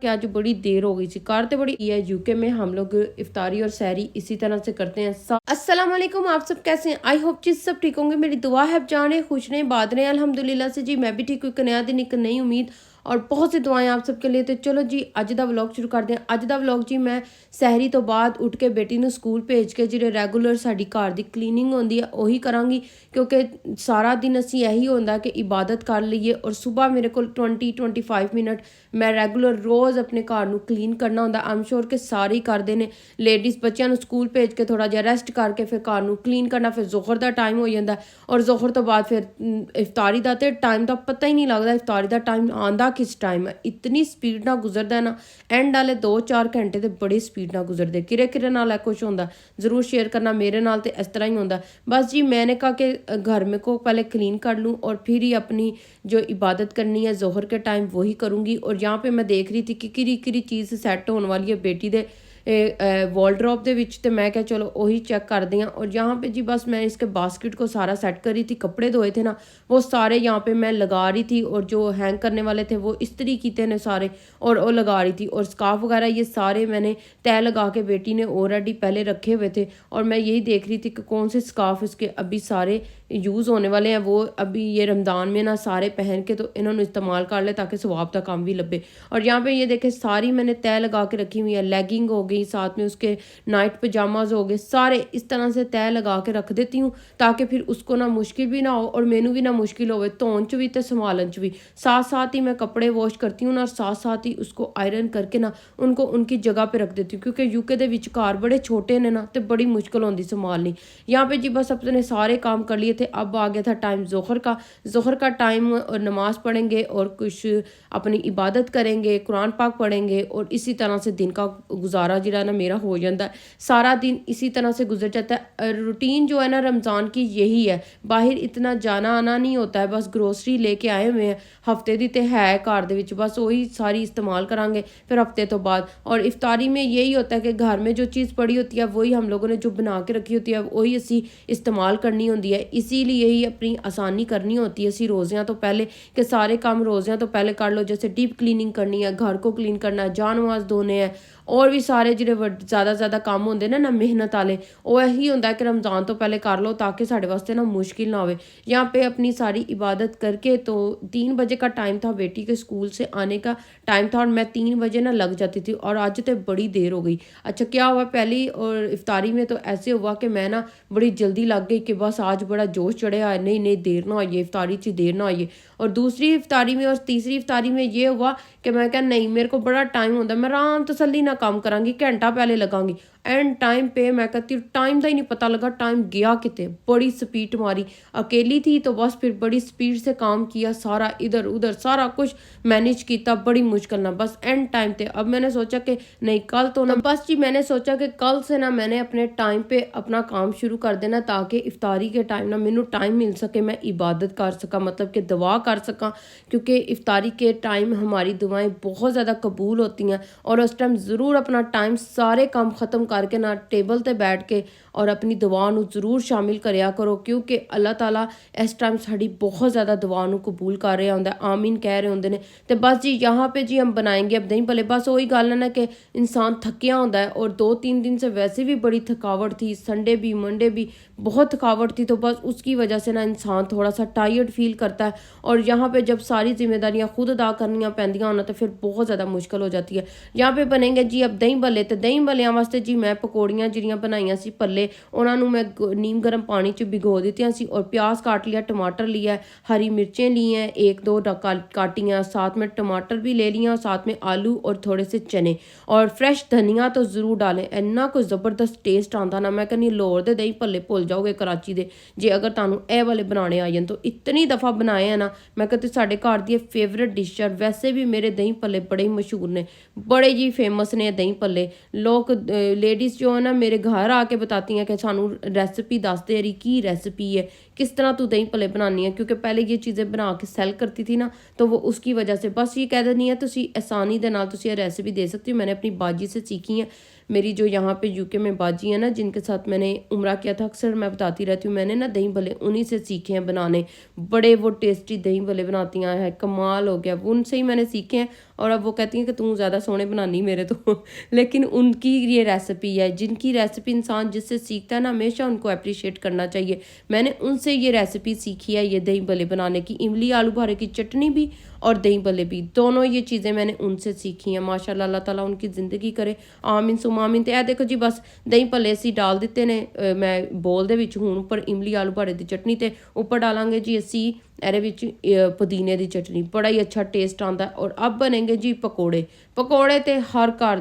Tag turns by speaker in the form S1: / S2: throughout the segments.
S1: कि आज बड़ी देर हो गई थी। कार तो बड़ी है यूके में हम लोग इफ्तारी और सहरी इसी तरह से करते हैं। अस्सलाम वालेकुम, आप सब कैसे हैं? आई होप जी सब ठीक होंगे। मेरी दुआ है आप जाने खुश रहें बात रहें अल्हम्दुलिल्लाह से जी मैं भी ठीक हूँ। एक नया दिन एक नई उम्मीद और बहुत सी दुआएं आप सबके लिए। तो चलो जी अज का व्लॉग शुरू करते हैं। अज का व्लॉग जी मैं सहरी तो बाद उठ के बेटी ਨੂੰ ਸਕੂਲ ਭੇਜ ਕੇ ਜਿਹੜੇ ਰੈਗੂਲਰ ਸਾਡੀ ਘਰ ਦੀ ਕਲੀਨਿੰਗ ਹੁੰਦੀ ਹੈ ਉਹੀ ਕਰਾਂਗੀ, ਕਿਉਂਕਿ ਸਾਰਾ ਦਿਨ ਅਸੀਂ ਇਹੀ ਹੁੰਦਾ ਕਿ ਇਬਾਦਤ ਕਰ ਲਈਏ ਔਰ ਸਵੇਰ ਮੇਰੇ ਕੋਲ 20-25 ਮਿੰਟ ਮੈਂ ਰੈਗੂਲਰ ਰੋਜ਼ ਆਪਣੇ ਘਰ ਨੂੰ ਕਲੀਨ ਕਰਨਾ ਹੁੰਦਾ। ਆਮ ਸ਼ੋਰ ਕਿ ਸਾਰੇ ਹੀ ਕਰਦੇ ਨੇ। ਲੇਡੀਜ਼ ਬੱਚਿਆਂ ਨੂੰ ਸਕੂਲ ਭੇਜ ਕੇ ਥੋੜਾ ਜਿਹਾ ਰੈਸਟ ਕਰਕੇ ਫਿਰ ਘਰ ਨੂੰ ਕਲੀਨ ਕਰਨਾ, ਫਿਰ ਜ਼ੋਹਰ ਦਾ ਟਾਈਮ ਹੋ ਜਾਂਦਾ ਔਰ ਜ਼ੋਹਰ ਤੋਂ ਬਾਅਦ ਫਿਰ ਇਫਤਾਰੀ ਦਾ ਤੇ ਟਾਈਮ ਦਾ ਪਤਾ ਹੀ ਨਹੀਂ ਲੱਗਦਾ ਇਫਤਾਰੀ ਦਾ ਟਾਈਮ ਆਂਦਾ किस टाइम है। इतनी स्पीड ना गुजरता है ना, एंड वाले 2-4 घंटे तो बड़ी स्पीड ना गुजरते। किरे किरे नाल कुछ होंदा ज़रूर शेयर करना मेरे नाल तो इस तरह ही होंदा। बस जी मैंने कहा कि घर में को पहले क्लीन कर लूँ और फिर ही अपनी जो इबादत करनी है ज़ोहर के टाइम वही करूँगी। और यहाँ पे मैं देख रही थी कि किरी किरी चीज़ सैट होने वाली है बेटी दे वॉलड्रॉप ਦੇ ਵਿੱਚ ਤੇ मैं क्या चलो वही चेक कर दी। और यहाँ पे जी बस मैं इसके बास्केट को सारा सेट कर रही थी। कपड़े धोए थे ना वो सारे यहाँ पे मैं लगा रही थी और जो हैंग करने वाले थे वो इस्त्री कीते ने सारे और वो लगा रही थी। और स्कार्फ वगैरह ये सारे मैंने तय लगा के बेटी ने ऑलरेडी पहले रखे हुए थे और मैं यही देख रही थी कि कौन से स्कार्फ इसके अभी सारे यूज़ होने वाले हैं। वो अभी ये रमज़ान में ना सारे पहन के तो इन्होंने इस्तेमाल कर ले ताकि सवाब का काम भी लगे। और यहाँ पे ये देखे सारी मैंने तय लगा के रखी हुई है। लेगिंग हो गई, साथ में उसके नाइट पजामाज हो गए, सारे इस तरह से तय लगा के रख देती हूँ ताकि फिर उसको ना मुश्किल भी ना हो और मैनू भी ना मुश्किल हो धोन च भी तो संभालन च भी। साथ साथ ही मैं कपड़े वॉश करती हूँ ना और साथ साथ ही उसको आयरन करके ना उनको उनकी जगह पे रख देती हूँ, क्योंकि यूके के विचकार बड़े छोटे ने ना तो बड़ी मुश्किल होती संभालनी। यहाँ पे जी बस अपने सारे काम कर लिए थे। अब आ गया था टाइम ज़ोहर का टाइम और नमाज़ पढ़ेंगे और कुछ अपनी इबादत करेंगे, कुरान पाक पढ़ेंगे और इसी तरह से दिन का गुजारा जिरा ना मेरा हो जाता है। सारा दिन इसी तरह से गुजर जाता है। रूटीन जो है ना रमज़ान की यही है, बाहर इतना जाना आना नहीं होता है। बस ग्रोसरी लेके आए हुए हैं, हफ्ते दी ते है घर दे विच, बस वही सारी इस्तेमाल करांगे फिर हफ्ते तो बाद। और इफ्तारी में यही होता है कि घर में जो चीज़ पड़ी होती है वही हम लोगों ने जो बना के रखी होती है वही असी इस्तेमाल करनी होती है। इसीलिए ही अपनी आसानी करनी होती है असी रोज़ियाँ तो पहले कि सारे काम रोज़ियाँ तो पहले कर लो। जैसे डीप क्लीनिंग करनी है, घर को क्लीन करना है, जानवाज धोने हैं और भी सारे जो ज़्यादा काम होंगे ना मेहनत वाले वो यही होंगे कि रमज़ान तो पहले कर लो ताकि साढ़े वास्ते ना मुश्किल ना हो। यहाँ पे अपनी सारी इबादत करके तो 3 बजे का टाइम था, बेटी के स्कूल से आने का टाइम था और मैं 3 बजे ना लग जाती थी और आज तो बड़ी देर हो गई। अच्छा क्या हुआ पहली और इफ्तारी में तो ऐसे हुआ कि मैं ना बड़ी जल्दी लग गई कि बस आज बड़ा जोश चढ़े नहीं देर ना आइए इफ्तारी से देर ना आइए। और दूसरी इफ्तारी में और तीसरी इफ्तारी में ये हुआ कि मैं क्या नहीं मेरे को बड़ा टाइम होता मैं आराम तसल्ली ना काम करांगी, घंटा पहले लगांगी। एंड टाइम पे मैं कहती हूँ टाइम का ही नहीं पता लगा टाइम गया कितने। बड़ी स्पीड मारी, अकेली थी तो बस फिर बड़ी स्पीड से काम किया, सारा इधर उधर सारा कुछ मैनेज किया बड़ी मुश्किल ना। बस एंड टाइम पे अब मैंने सोचा कि नहीं कल तो ना बस जी मैंने सोचा कि कल से ना मैंने अपने टाइम पे अपना काम शुरू कर देना ताकि इफ्तारी के टाइम ना मैनू टाइम मिल सके, मैं इबादत कर सका, मतलब कि दुआ कर सका। क्योंकि इफ्तारी के टाइम हमारी दुआएं बहुत ज़्यादा कबूल होती हैं और उस टाइम ज़रूर अपना टाइम सारे काम ख़त्म करके ना टेबल ते बैठ के और अपनी दुआ नू ज़रूर शामिल करया करो, क्योंकि अल्लाह ताला इस टाइम साड़ी बहुत ज़्यादा दुआ नू कबूल कर रहा होंगे, आमीन कह रहे होंगे ने। तो बस जी यहाँ पे जी हम बनाएंगे अब दही भले। बस वही गल है ना कि इंसान थकिया होंदा है और 2-3 दिन से वैसे भी बड़ी थकावट थी, संडे भी मंडे भी बहुत थकावट थी, तो बस उसकी वजह से ना इंसान थोड़ा सा टायर्ड फील करता है। और यहाँ पे जब सारी जिम्मेदारियाँ खुद अदा करनियाँ पैंदियाँ होना तो फिर बहुत ज़्यादा मुश्किल हो जाती है। यहाँ पे बनेंगे जी अब दही भले। तो दही भलियाँ वास्ते जी मैं पकौड़ियाँ जिहड़ियां बनाईयां सी भल्ले उन्होंने मैं नीम गर्म पानी च भिगो दित्तियां सी और प्याज काट लिया, टमाटर लिया, हरी मिर्चें ली हैं 1-2 काटियाँ, साथ में टमाटर भी ले लिया, साथ में आलू और थोड़े से चने और फ्रेश धनिया तो ज़रूर डालें। इन्ना कोई ज़बरदस्त टेस्ट आता ना, मैं कहनी लोर दे दही भल्ले भुल जाओगे कराची दे जे अगर तुहानू ए वाले बनाने आ जान। तो इतनी दफ़ा बनाए हैं ना, मैं कहती साढ़े घर दी फेवरेट डिश है। वैसे भी मेरे दही भल्ले बड़े ही मशहूर ने, बड़े जी फेमस ने दही भल्ले। लोग लेडीज़ जो है ना मेरे घर आके बताती हैं कि सानू रेसिपी दस दे रही की रेसिपी है, किस तरह तू दही भल्ले बनानी है, क्योंकि पहले ये चीज़ें बना के सेल करती थी ना तो वो उसकी वजह से बस ये कह देनी है तुसी आसानी दे नाल तुसी रेसिपी दे सकती हो। मैंने अपनी बाजी से सीखी है। मेरी जो यहाँ पे यूके में बाजी है ना, जिनके साथ मैंने उम्रा किया था, अक्सर मैं बताती रहती हूँ, मैंने ना दही भल्ले उन्हीं से सीखे हैं बनाने। बड़े वो टेस्टी दही भल्ले बनाती हैं, कमाल हो गया, उनसे ही मैंने सीखे हैं। और अब वो कहती हैं कि तू ज़्यादा सोहने बनानी मेरे तो लेकिन उनकी ये रेसिपी है, जिनकी रेसिपी इंसान जिससे सीखता है ना, हमेशा उनको अप्रिशिएट करना चाहिए। मैंने उनसे ये रेसिपी सीखी है, ये दही भल्ले बनाने की, इमली आलू बुखारे की चटनी भी और दही भल्ले भी, दोनों ये चीज़ें मैंने उनसे सीखी हैं। माशाल्लाह, अल्लाह ताला उनकी ज़िंदगी करे, आमीन सुमा आमीन। ते देखो जी, बस दही भल्ले असी डाल दिते ने, मैं बोल दे विच हुण उपर इमली आलू बुखारे की चटनी, ते उपर डालांगे जी असी ਇਹਦੇ ਵਿੱਚ ਪੁਦੀਨੇ ਦੀ ਚਟਨੀ, ਬੜਾ ਹੀ ਅੱਛਾ ਟੇਸਟ ਆਉਂਦਾ। ਔਰ ਅਬ ਬਣेंगे ਜੀ ਪਕੌੜੇ। ਪਕੌੜੇ ਤੇ ਹਰ ਘਰ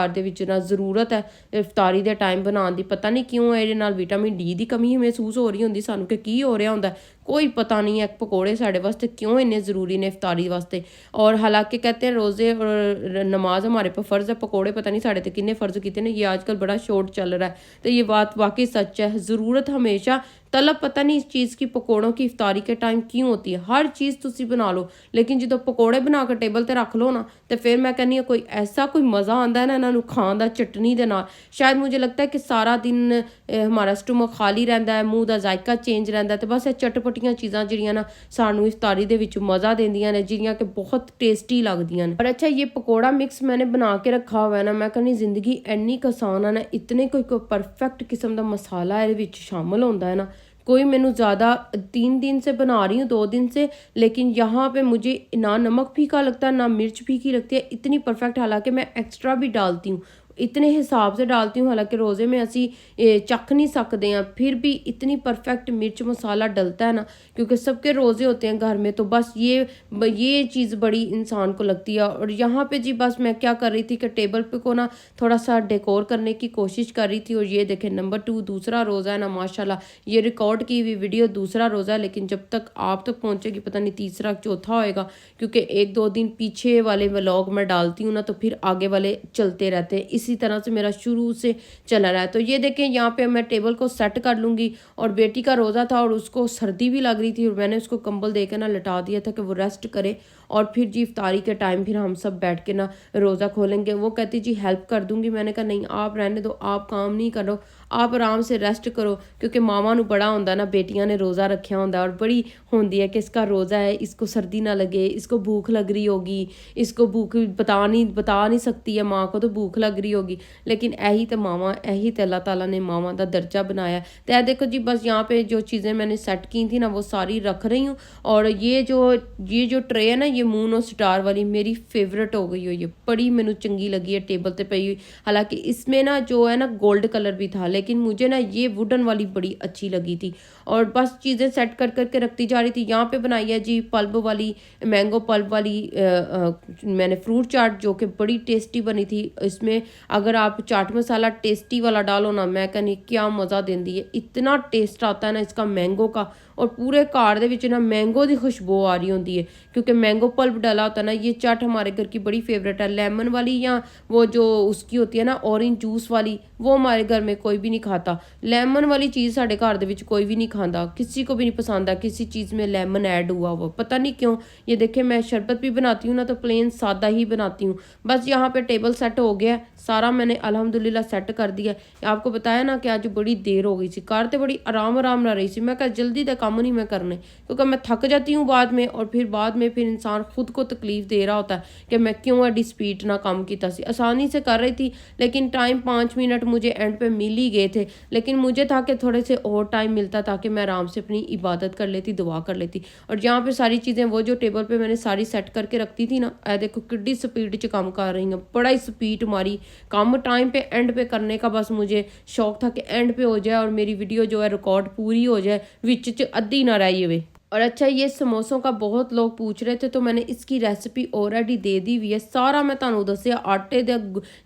S1: ਦੇ ਵਿੱਚ ਨਾ ਜ਼ਰੂਰਤ ਹੈ ਇਫਤਾਰੀ ਦੇ ਟਾਈਮ ਬਣਾਉਣ ਦੀ। ਪਤਾ ਨਹੀਂ ਕਿਉਂ ਇਹਦੇ ਨਾਲ ਵਿਟਾਮਿਨ ਡੀ ਦੀ ਕਮੀ ਮਹਿਸੂਸ ਹੋ ਰਹੀ ਹੁੰਦੀ ਸਾਨੂੰ, ਕਿ ਕੀ ਹੋ ਰਿਹਾ ਹੁੰਦਾ, कोई पता नहीं है। पकौड़े साढ़े वास्ते क्यों इन्ने ज़रूरी ने इफ्तारी वास्ते। और हालांकि कहते हैं रोज़े और नमाज हमारे पर फ़र्ज़ है, पकौड़े पता नहीं साढ़े ते किन्ने फ़र्ज़ किए ने, ये आजकल बड़ा शॉर्ट चल रहा है। तो ये बात वाकई सच है, ज़रूरत हमेशा, तलब पता नहीं इस चीज़ की पकौड़ों की इफ्तारी के टाइम क्यों होती है। हर चीज़ तुसी बना लो, लेकिन जो पकौड़े बना के टेबल ते रख लो ना, तो फिर मैं कहनी कोई ऐसा कोई मज़ा आता है ना इन्हों खाण दा चटनी दे नाल। शायद मुझे लगता है कि सारा दिन हमारा स्टमक खाली रहता है, मूँह का जायका चेंज रहता है। तो बस ये चटपटियां चीज़ां जिहड़ियां ना सानू इफ्तारी दे विच मज़ा देंदियां ने, जिहड़ियां कि बहुत टेस्टी लगदियां ने। और अच्छा, ये पकौड़ा मिक्स मैंने बना के रखा हुआ है ना, मैं कहनी ज़िंदगी इन्नी आसान है ना, इतने कोई परफेक्ट किस्म का मसाला ये विच शामिल होता है ना। कोई मैनू ज़्यादा 3 दिन से बना रही हूँ, 2 दिन से, लेकिन यहाँ पे मुझे ना नमक फीका लगता है ना मिर्च फीकी लगती है, इतनी परफेक्ट। हालांकि मैं एक्स्ट्रा भी डालती हूँ, इतने हिसाब से डालती हूँ, हालांकि रोज़े में असी चख नहीं सकते हैं, फिर भी इतनी परफेक्ट मिर्च मसाला डलता है ना, क्योंकि सबके रोज़े होते हैं घर में। तो बस ये चीज़ बड़ी इंसान को लगती है। और यहाँ पे जी बस मैं क्या कर रही थी कि टेबल पे को ना थोड़ा सा डेकोर करने की कोशिश कर रही थी। और ये देखें, नंबर 2 दूसरा रोज़ा है ना, माशाल्लाह, ये रिकॉर्ड की हुई वीडियो दूसरा रोज़ा है, लेकिन जब तक आप तक पहुँचेगी पता नहीं तीसरा चौथा होएगा, क्योंकि 1-2 दिन पीछे वाले व्लॉग मैं डालती हूँ ना, तो फिर आगे वाले चलते रहते हैं। इसी तरह से मेरा शुरू से चला रहा है। तो ये देखें, यहाँ पे मैं टेबल को सेट कर लूँगी। और बेटी का रोज़ा था और उसको सर्दी भी लग रही थी, और मैंने उसको कंबल दे के ना लटा दिया था कि वो रेस्ट करे। और फिर जी इफ्तारी के टाइम फिर हम सब बैठ के ना रोज़ा खोलेंगे। वो कहती जी हेल्प कर दूँगी, मैंने कहा नहीं, आप रहने दो, आप काम नहीं करो, आप आराम से रेस्ट करो। क्योंकि मावां नूं बड़ा होंदा ना, बेटियां ने रोज़ा रखा होंदा, और बड़ी होंदी है कि इसका रोज़ा है, इसको सर्दी ना लगे, इसको भूख लग रही होगी, इसको भूख बता नहीं सकती है माँ को, तो भूख लग रही होगी। लेकिन यही तो मावां, यही तो अल्लाह ताला ने मावां का दर्जा बनाया। तो यह देखो जी, बस यहाँ पे जो चीज़ें मैंने सेट की थी ना, वो सारी रख रही हूँ। और ये जो ट्रे है ना, ये मूनो स्टार वाली मेरी फेवरेट हो गई हो, ये बड़ी मैनू चंगी लगी है टेबल पे पई हुई। हालांकि इसमें ना जो है ना गोल्ड कलर भी था, लेकिन मुझे ना ये वुडन वाली बड़ी अच्छी लगी थी। और बस चीज़ें सेट कर करके रखती जा रही थी। यहाँ पे बनाई है जी पल्प वाली, मैंगो पल्प वाली मैंने फ्रूट चाट, जो कि बड़ी टेस्टी बनी थी। इसमें अगर आप चाट मसाला टेस्टी वाला डालो ना, मैं कहनी क्या मज़ा देंदी है, इतना टेस्ट आता है ना इसका मैंगो का। और पूरे घर दे विच ना मैंगो की खुशबू आ रही होती है, क्योंकि मैंगो पल्प डाला होता है ना। ये चाट हमारे घर की बड़ी फेवरेट है, लेमन वाली या वो जो उसकी होती है ना ऑरेंज जूस वाली, वो हमारे घर में कोई भी नहीं खाता। लेमन वाली चीज़ साढ़े घर दे विच कोई भी नहीं खाता, किसी को भी नहीं पसंद है किसी चीज़ में लेमन ऐड हुआ वो, पता नहीं क्यों। ये देखे, मैं शरबत भी बनाती हूँ ना, तो प्लेन सादा ही बनाती हूँ। बस यहाँ पे टेबल सेट हो गया सारा, मैंने अल्हम्दुलिल्लाह सेट कर दिया। आपको बताया ना कि आज बड़ी देर हो गई थी, कार तो बड़ी आराम ना रही थी। मैं कहा जल्दी का काम नहीं मैं करने, क्योंकि मैं थक जाती हूँ बाद में, और फिर बाद में फिर इंसान खुद को तकलीफ दे रहा होता है कि मैं क्यों एडी स्पीड ना काम किया। आसानी से कर रही थी, लेकिन टाइम 5 मिनट मुझे एंड पे मिल ही गए थे। लेकिन मुझे था कि थोड़े से और टाइम मिलता ताकि मैं आराम से अपनी इबादत कर लेती, दुआ कर लेती। और यहाँ पे सारी चीज़ें वो जो टेबल पे मैंने सारी सेट करके रखती थी ना, देखो किड्डी स्पीड च काम कर रही हूँ, बड़ा ही स्पीड मारी काम टाइम पे एंड पे करने का। बस मुझे शौक था कि एंड पे हो जाए और मेरी वीडियो जो है रिकॉर्ड पूरी हो जाए, विच च अद्धी ना रही हुए। और अच्छा, ये समोसों का बहुत लोग पूछ रहे थे, तो मैंने इसकी रेसिपी ऑलरेडी दे दी हुई है। सारा मैं ਤੁਹਾਨੂੰ ਦੱਸਿਆ, आटे ਦਾ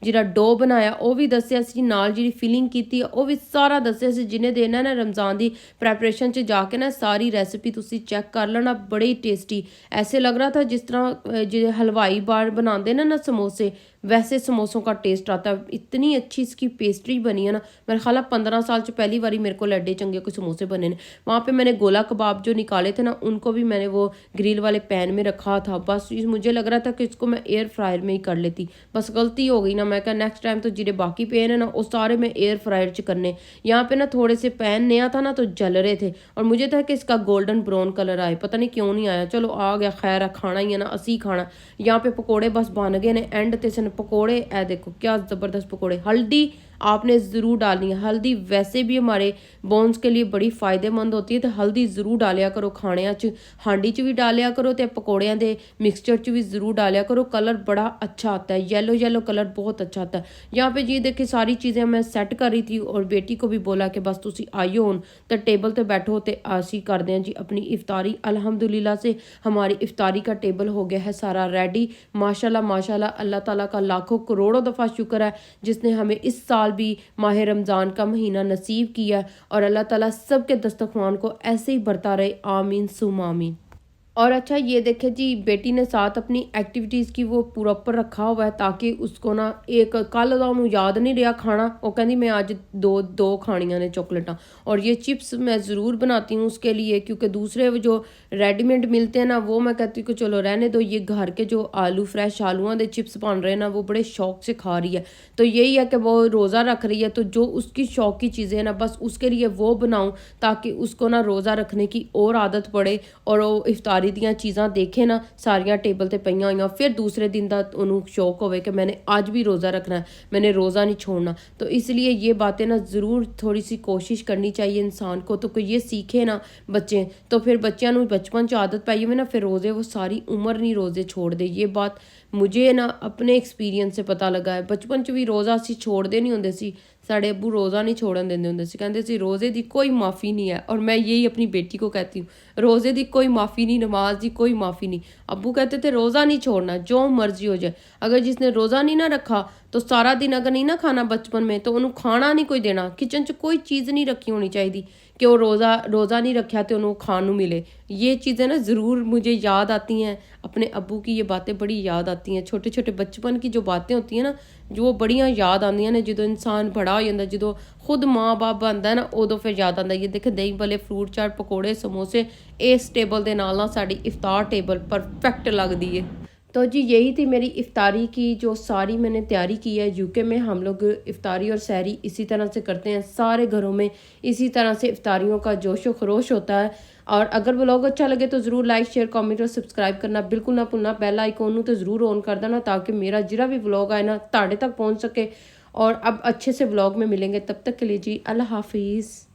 S1: ਜਿਹੜਾ डो बनाया ਉਹ ਵੀ ਦੱਸਿਆ ਸੀ, ਨਾਲ ਜਿਹੜੀ ਫਿਲਿੰਗ ਕੀਤੀ ਹੈ ਉਹ ਵੀ ਸਾਰਾ ਦੱਸਿਆ ਸੀ। ਜਿਹਨੇ ਦੇਣਾ ਨਾ रमज़ान ਦੀ ਪ੍ਰੈਪਰੇਸ਼ਨ 'ਚ ਜਾ ਕੇ ਨਾ ਸਾਰੀ ਰੈਸਿਪੀ ਤੁਸੀਂ ਚੈੱਕ ਕਰ ਲੈਣਾ, बड़ी टेस्टी। ऐसे लग रहा था जिस तरह जो हलवाई बार बनाते ना समोसे, वैसे समोसों का टेस्ट आता है। इतनी अच्छी इसकी पेस्ट्री बनी है ना, मेरे ख्याल 15 साल से पहली बारी मेरे को एडे चंगे कोई समोसे बने ने। वहाँ पे मैंने गोला कबाब जो निकाले आए थे ना उनको भी मैंने वो ग्रिल वाले पैन में रखा था। बस मुझे लग रहा था कि इसको मैं एयर फ्रायर में ही कर लेती, बस गलती हो गई ना। मैं कहा नेक्स्ट टाइम तो जिन्हें बाकी पैन है ना वो सारे मैं एयर फ्रायर च करने। यहाँ पे ना थोड़े से पैन नया था ना तो जल रहे थे और मुझे था कि इसका गोल्डन ब्राउन कलर आए, पता नहीं क्यों नहीं आया। चलो आ गया, खैर है, खाना ही है ना, असी खाना। यहाँ पे पकोड़े बस बन गए ने एंड ते सन पकोड़े। ए देखो क्या ज़बरदस्त पकोड़े। हल्दी आपने ज़रूर डालनी है। हल्दी वैसे भी हमारे बोन्स के लिए बड़ी फ़ायदेमंद होती है, तो हल्दी ज़रूर डालिया करो खाने च, हांडी च भी डालिया करो तो पकौड़ियाँ दे मिक्सचर च भी ज़रूर डालिया करो। कलर बड़ा अच्छा आता है, येलो येलो कलर बहुत अच्छा आता है। यहाँ पे जी देखिए सारी चीज़ें मैं सेट कर रही थी और बेटी को भी बोला कि बस तुसी आइयो हुन तो टेबल ते बैठो तो असी करते हैं जी अपनी इफ्तारी। अल्हम्दुलिल्लाह से हमारी इफ्तारी का टेबल हो गया है सारा रेडी। माशाल्लाह माशाल्लाह, अल्लाह ताला का लाखों करोड़ों दफ़ा शुक्र है जिसने हमें इस साल भी माह रमज़ान का महीना नसीब किया और अल्लाह ताला सबके दस्तरख्वान को ऐसे ही बढ़ता रहे, आमीन सुम आमीन। और अच्छा ये देखे जी बेटी ने साथ अपनी एक्टिविटीज़ की वो प्रॉपर रखा हुआ है ताकि उसको ना एक कल का उन्होंने याद नहीं रहा खाना, वो कहती मैं आज दो खानियां ने चॉकलेटा। और ये चिप्स मैं ज़रूर बनाती हूँ उसके लिए, क्योंकि दूसरे जो रेडीमेड मिलते हैं ना वो मैं कहती हूँ कि चलो रहने दो, ये घर के जो आलू फ्रेश आलूओं के चिप्स बन रहे हैं ना वो बड़े शौक से खा रही है। तो यही है कि वो रोज़ा रख रही है तो जो उसकी शौक की चीज़ें हैं ना बस उसके लिए वो बनाऊँ ताकि उसको ना रोज़ा रखने की और आदत पड़े और वो इफ्तारी ਦੀਆਂ चीज़ां देखे ना सारियां टेबल ते पईयां होईयां, फिर दूसरे दिन दा उन्हों शौक होवे कि मैंने आज भी रोज़ा रखना है, मैंने रोज़ा नहीं छोड़ना। तो इसलिए ये बातें ना ज़रूर थोड़ी सी कोशिश करनी चाहिए इंसान को, तो कोई ये सीखे ना बच्चे तो फिर बच्चों ਨੂੰ बचपन च आदत पाई हुई ना फिर रोज़े वो सारी उम्र नहीं रोज़े छोड़ दे। ये बात मुझे ना अपने एक्सपीरियंस से पता लगा है। बचपन च भी रोज़ा असी छोड़ते नहीं होंगे सी, साढ़े अबू रोज़ा नहीं छोड़न देंदे होंदे सी, कहंदे सी रोज़े दी कोई माफ़ी नहीं है। और मैं यही अपनी बेटी को कहती हूँ, रोज़े दी कोई माफ़ी नहीं, नमाज दी कोई माफ़ी नहीं। अबू कहते थे रोज़ा नहीं छोड़ना, जो मर्जी हो जाए। अगर जिसने रोज़ा नहीं ना रखा तो सारा दिन अगर नहीं ना खाना बचपन में तो उन्होंने खाना नहीं कोई देना, किचन च कोई चीज़ नहीं रखी होनी चाहिए कि वो रोज़ा नहीं रखा तो उन्होंने खान नूं मिले। ये चीज़ें ना ज़रूर मुझे याद आती हैं, अपने अब्बू की ये बातें बड़ी याद आती हैं। छोटे छोटे बचपन की जो बातें होती हैं ना जो बड़ियां याद आंदियां ने, जो इंसान बड़ा हो जाता, जो खुद माँ बाप बनता है ना उदों फिर याद आता। ये देखे दही भले फ्रूट चाट पकौड़े समोसे इस टेबल के नाल ना साड़ी इफ्तार टेबल परफेक्ट लगती है। तो जी यही थी मेरी इफ्तारी की जो सारी मैंने तैयारी की है। यूके में हम लोग इफ्तारी और सहरी इसी तरह से करते हैं, सारे घरों में इसी तरह से इफ्तारियों का जोश व खरोश होता है। और अगर व्लॉग अच्छा लगे तो ज़रूर लाइक शेयर कमेंट और सब्सक्राइब करना बिल्कुल ना भुलना। बेल आइकॉन तो ज़रूर ऑन कर देना ताकि मेरा जिरा भी व्लॉग आए ना ताड़े तक पहुँच सके। और अब अच्छे से व्लॉग में मिलेंगे, तब तक के लिए जी अल्लाह हाफिज़।